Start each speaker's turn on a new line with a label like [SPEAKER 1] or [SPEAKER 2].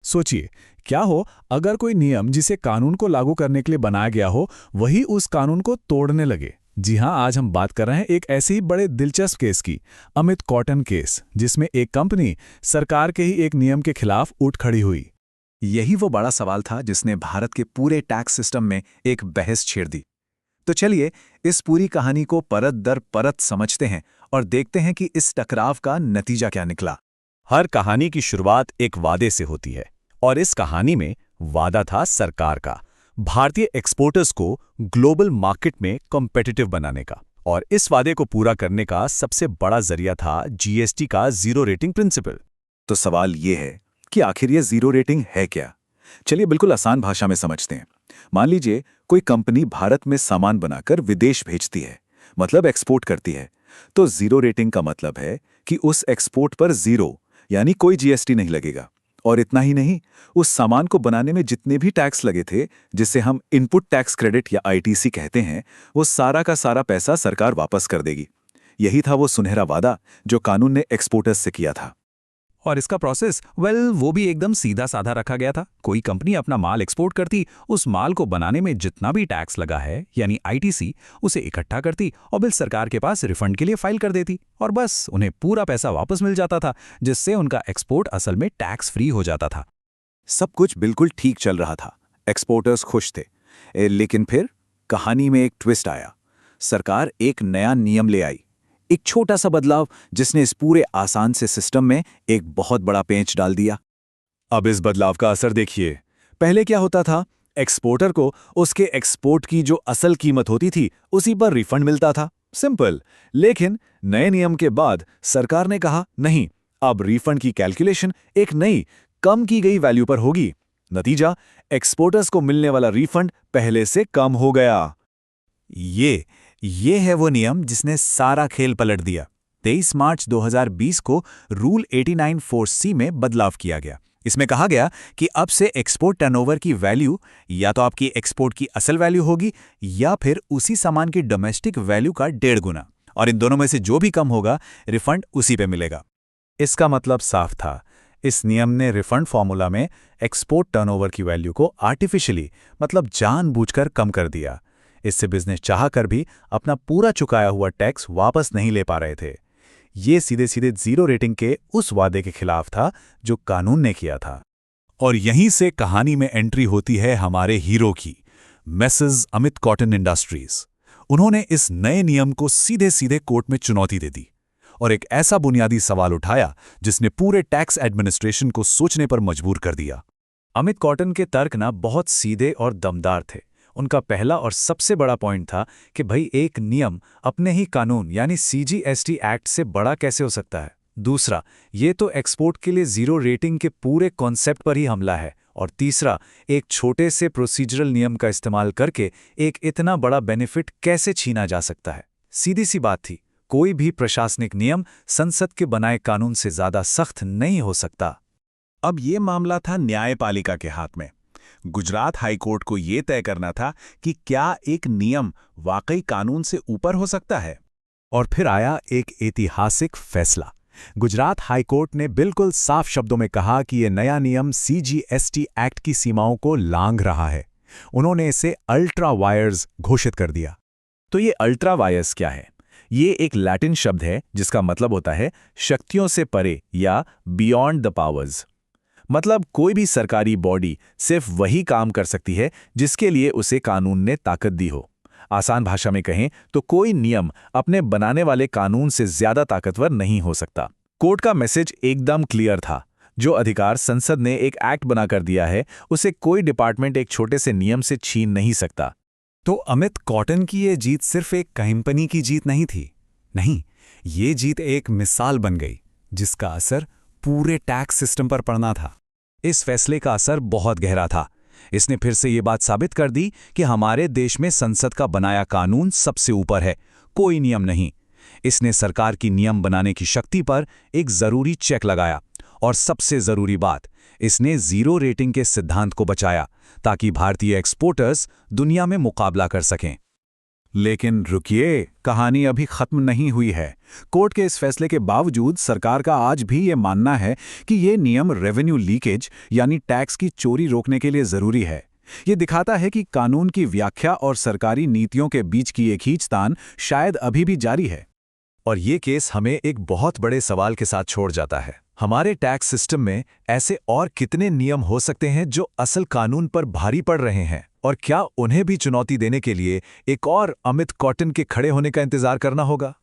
[SPEAKER 1] सोचिए, क्या हो अगर कोई नियम जिसे कानून को लागू करने के लिए बनाया गया हो, वही उस कानून को तोड़ने लगे। जी हां, आज हम बात कर रहे हैं एक ऐसे ही बड़े दिलचस्प केस की, अमित कॉटन केस, जिसमें एक कंपनी सरकार के ही एक नियम के खिलाफ उठ खड़ी हुई।
[SPEAKER 2] यही वो बड़ा सवाल था जिसने भारत के पूरे टैक्स सिस्टम में एक बहस छेड़ दी। तो चलिए इस पूरी कहानी को परत दर परत समझते हैं और देखते हैं कि इस टकराव का नतीजा क्या निकला।
[SPEAKER 3] हर कहानी की शुरुआत एक वादे से होती है, और इस कहानी में वादा था सरकार का, भारतीय एक्सपोर्टर्स को ग्लोबल मार्केट में कॉम्पिटिटिव बनाने का। और इस वादे को पूरा करने का सबसे बड़ा जरिया था जीएसटी का जीरो रेटिंग प्रिंसिपल।
[SPEAKER 2] तो सवाल ये है कि आखिर ये जीरो रेटिंग है क्या? चलिए बिल्कुल आसान भाषा में समझते हैं। मान लीजिए कोई कंपनी भारत में सामान बनाकर विदेश भेजती है, मतलब एक्सपोर्ट करती है। तो जीरो रेटिंग का मतलब है कि उस एक्सपोर्ट पर जीरो यानी कोई जीएसटी नहीं लगेगा। और इतना ही नहीं, उस सामान को बनाने में जितने भी टैक्स लगे थे, जिसे हम इनपुट टैक्स क्रेडिट या आईटीसी कहते हैं, वो सारा का सारा पैसा सरकार वापस कर देगी। यही था वो सुनहरा वादा जो कानून ने एक्सपोर्टर्स से किया था।
[SPEAKER 4] और इसका प्रोसेस वो भी एकदम सीधा साधा रखा गया था। कोई कंपनी अपना माल एक्सपोर्ट करती, उस माल को बनाने में जितना भी टैक्स लगा है यानी आईटीसी, उसे इकट्ठा करती और बिल सरकार के पास रिफंड के लिए फाइल कर देती, और बस उन्हें पूरा पैसा वापस मिल जाता था, जिससे उनका एक्सपोर्ट असल में टैक्स फ्री हो जाता था।
[SPEAKER 2] सब कुछ बिल्कुल ठीक चल रहा था, एक्सपोर्टर्स खुश थे। लेकिन फिर कहानी में एक ट्विस्ट आया। सरकार एक नया नियम ले आई, एक छोटा सा बदलाव जिसने इस पूरे आसान से सिस्टम में एक बहुत बड़ा पेंच डाल दिया।
[SPEAKER 3] अब इस बदलाव का असर देखिए। पहले क्या होता था, एक्सपोर्टर को उसके एक्सपोर्ट की जो असल कीमत होती थी उसी पर रिफंड मिलता था, सिंपल। लेकिन नए नियम के बाद सरकार ने कहा नहीं, अब रिफंड की कैलकुलेशन एक नई कम की गई वैल्यू पर होगी। नतीजा, एक्सपोर्टर्स को मिलने वाला रिफंड पहले से कम हो गया।
[SPEAKER 4] ये है वो नियम जिसने सारा खेल पलट दिया। 23 मार्च 2020 को रूल 89(4)C में बदलाव किया गया। इसमें कहा गया कि अब से एक्सपोर्ट टर्नओवर की वैल्यू या तो आपकी एक्सपोर्ट की असल वैल्यू होगी या फिर उसी सामान की डोमेस्टिक वैल्यू का 1.5 गुना, और इन दोनों में से जो भी कम होगा रिफंड उसी पे मिलेगा।
[SPEAKER 1] इसका मतलब साफ था, इस नियम ने रिफंड फॉर्मूला में एक्सपोर्ट टर्नओवर की वैल्यू को आर्टिफिशियली, मतलब जानबूझकर कम कर दिया। इससे बिजनेस चाहकर भी अपना पूरा चुकाया हुआ टैक्स वापस नहीं ले पा रहे थे। ये सीधे सीधे जीरो रेटिंग के उस वादे के खिलाफ था जो कानून ने किया था।
[SPEAKER 3] और यहीं से कहानी में एंट्री होती है हमारे हीरो की, मेसर्स अमित कॉटन इंडस्ट्रीज। उन्होंने इस नए नियम को सीधे सीधे कोर्ट में चुनौती दे दी और एक ऐसा बुनियादी सवाल उठाया जिसने पूरे टैक्स एडमिनिस्ट्रेशन को सोचने पर मजबूर कर दिया।
[SPEAKER 1] अमित कॉटन के तर्क बहुत सीधे और दमदार थे। उनका पहला और सबसे बड़ा पॉइंट था कि भाई, एक नियम अपने ही कानून यानी सीजीएसटी एक्ट से बड़ा कैसे हो सकता है। दूसरा, ये तो एक्सपोर्ट के लिए जीरो रेटिंग के पूरे कॉन्सेप्ट पर ही हमला है। और तीसरा, एक छोटे से प्रोसीजरल नियम का इस्तेमाल करके एक इतना बड़ा बेनिफिट कैसे छीना जा सकता है। सीधी सी बात थी, कोई भी प्रशासनिक नियम संसद के बनाए कानून से ज्यादा सख्त नहीं हो सकता।
[SPEAKER 3] अब ये मामला था न्यायपालिका के हाथ में। गुजरात हाईकोर्ट को यह तय करना था कि क्या एक नियम वाकई कानून से ऊपर हो सकता है।
[SPEAKER 1] और फिर आया एक ऐतिहासिक फैसला। गुजरात हाईकोर्ट ने बिल्कुल साफ शब्दों में कहा कि यह नया नियम सीजीएसटी एक्ट की सीमाओं को लांघ रहा है। उन्होंने इसे अल्ट्रा वायर्स घोषित कर दिया।
[SPEAKER 2] तो ये अल्ट्रा वायर्स क्या है? ये एक लैटिन शब्द है जिसका मतलब होता है शक्तियों से परे या बियॉन्ड द पावर्स। मतलब कोई भी सरकारी बॉडी सिर्फ वही काम कर सकती है जिसके लिए उसे कानून ने ताकत दी हो। आसान भाषा में कहें तो कोई नियम अपने बनाने वाले कानून से ज्यादा ताकतवर नहीं हो सकता। कोर्ट का मैसेज एकदम क्लियर था। जो अधिकार संसद ने एक एक्ट बनाकर दिया है, उसे कोई डिपार्टमेंट एक छोटे से नियम से छीन नहीं सकता।
[SPEAKER 4] तो अमित कॉटन की ये जीत सिर्फ एक कंपनी की जीत नहीं थी। नहीं, ये जीत एक मिसाल बन गई जिसका असर पूरे टैक्स सिस्टम पर पड़ना था। इस फैसले का असर बहुत गहरा था। इसने फिर से ये बात साबित कर दी कि हमारे देश में संसद का बनाया कानून सबसे ऊपर है, कोई नियम नहीं। इसने सरकार की नियम बनाने की शक्ति पर एक जरूरी चेक लगाया, और सबसे जरूरी बात, इसने जीरो रेटिंग के सिद्धांत को बचाया ताकि भारतीय एक्सपोर्टर्स दुनिया में मुकाबला कर सकें।
[SPEAKER 3] लेकिन रुकिए, कहानी अभी खत्म नहीं हुई है। कोर्ट के इस फैसले के बावजूद सरकार का आज भी ये मानना है कि ये नियम रेवेन्यू लीकेज यानी टैक्स की चोरी रोकने के लिए जरूरी है। ये दिखाता है कि कानून की व्याख्या और सरकारी नीतियों के बीच की ये खींचतान शायद अभी भी जारी है।
[SPEAKER 1] और ये केस हमें एक बहुत बड़े सवाल के साथ छोड़ जाता है। हमारे टैक्स सिस्टम में ऐसे और कितने नियम हो सकते हैं जो असल कानून पर भारी पड़ रहे हैं, और क्या उन्हें भी चुनौती देने के लिए एक और अमित कॉटन के खड़े होने का इंतजार करना होगा?